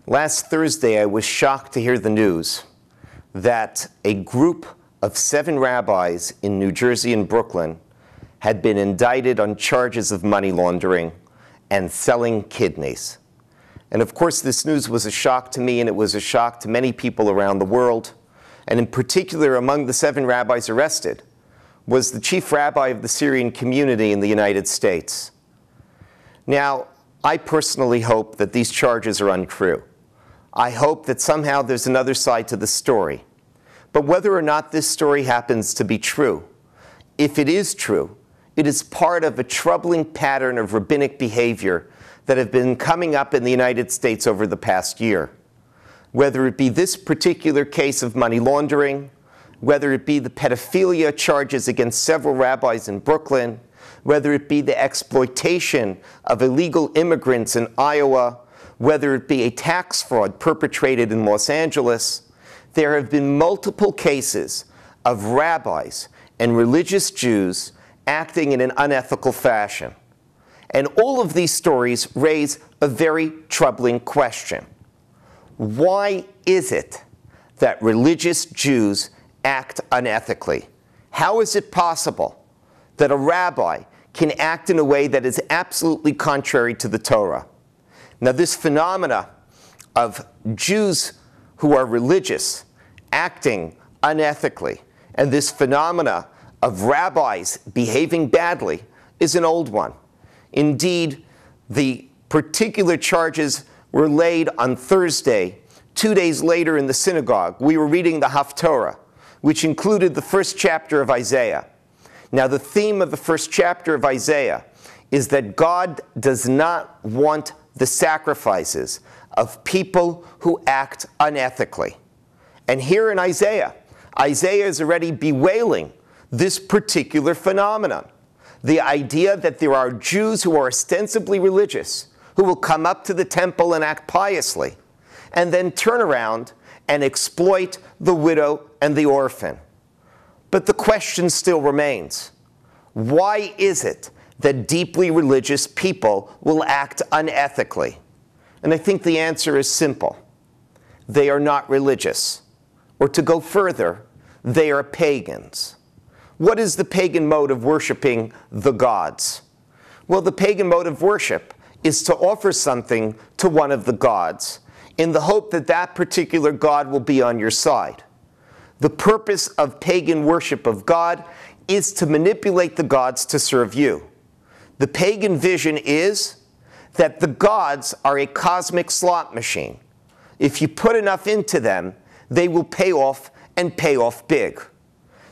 Last Thursday, I was shocked to hear the news that a group of 7 rabbis in New Jersey and Brooklyn had been indicted on charges of money laundering and selling kidneys. And of course, this news was a shock to me, and it was a shock to many people around the world. And in particular, among the 7 rabbis arrested was the chief rabbi of the Syrian community in the United States. Now, I personally hope that these charges are untrue. I hope that somehow there's another side to the story. But whether or not this story happens to be true, if it is true, it is part of a troubling pattern of rabbinic behavior that have been coming up in the United States over the past year. Whether it be this particular case of money laundering, whether it be the pedophilia charges against several rabbis in Brooklyn, whether it be the exploitation of illegal immigrants in Iowa, whether it be a tax fraud perpetrated in Los Angeles, there have been multiple cases of rabbis and religious Jews acting in an unethical fashion. And all of these stories raise a very troubling question. Why is it that religious Jews act unethically? How is it possible that a rabbi can act in a way that is absolutely contrary to the Torah? Now, this phenomena of Jews who are religious acting unethically, and this phenomena of rabbis behaving badly, is an old one. Indeed, the particular charges were laid on Thursday. 2 days later in the synagogue, we were reading the Haftorah, which included the first chapter of Isaiah. Now, the theme of the first chapter of Isaiah is that God does not want the sacrifices of people who act unethically. And here in Isaiah, Isaiah is already bewailing this particular phenomenon. The idea that there are Jews who are ostensibly religious, who will come up to the temple and act piously, and then turn around and exploit the widow and the orphan. But the question still remains. Why is it that deeply religious people will act unethically? And I think the answer is simple. They are not religious. Or to go further, they are pagans. What is the pagan mode of worshiping the gods? Well, the pagan mode of worship is to offer something to one of the gods in the hope that that particular god will be on your side. The purpose of pagan worship of God is to manipulate the gods to serve you. The pagan vision is that the gods are a cosmic slot machine. If you put enough into them, they will pay off and pay off big.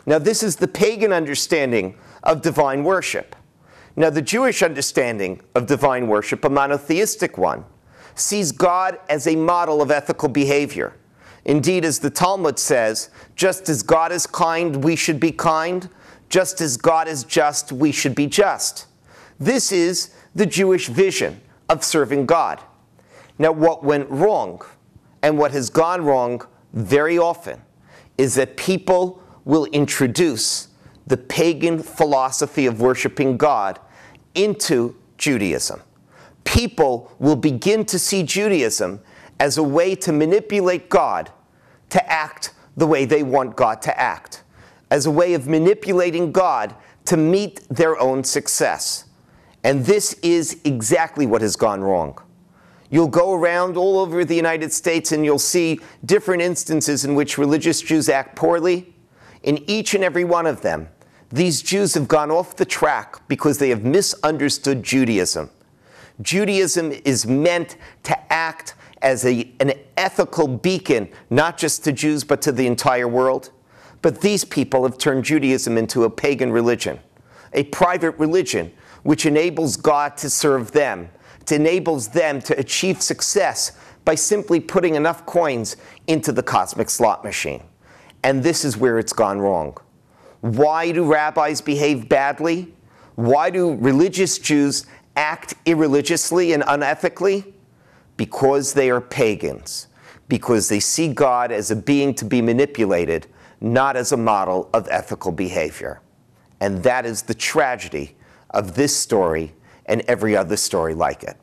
Now, this is the pagan understanding of divine worship. Now, the Jewish understanding of divine worship, a monotheistic one, sees God as a model of ethical behavior. Indeed, as the Talmud says, just as God is kind, we should be kind. Just as God is just, we should be just. This is the Jewish vision of serving God. Now, what went wrong, and what has gone wrong very often, is that people will introduce the pagan philosophy of worshiping God into Judaism. People will begin to see Judaism as a way to manipulate God to act the way they want God to act, as a way of manipulating God to meet their own success. And this is exactly what has gone wrong. You'll go around all over the United States and you'll see different instances in which religious Jews act poorly. In each and every one of them, these Jews have gone off the track because they have misunderstood Judaism. Judaism is meant to act as an ethical beacon, not just to Jews, but to the entire world. But these people have turned Judaism into a pagan religion, a private religion which enables God to serve them. It enables them to achieve success by simply putting enough coins into the cosmic slot machine. And this is where it's gone wrong. Why do rabbis behave badly? Why do religious Jews act irreligiously and unethically? Because they are pagans. Because they see God as a being to be manipulated, not as a model of ethical behavior. And that is the tragedy of this story and every other story like it.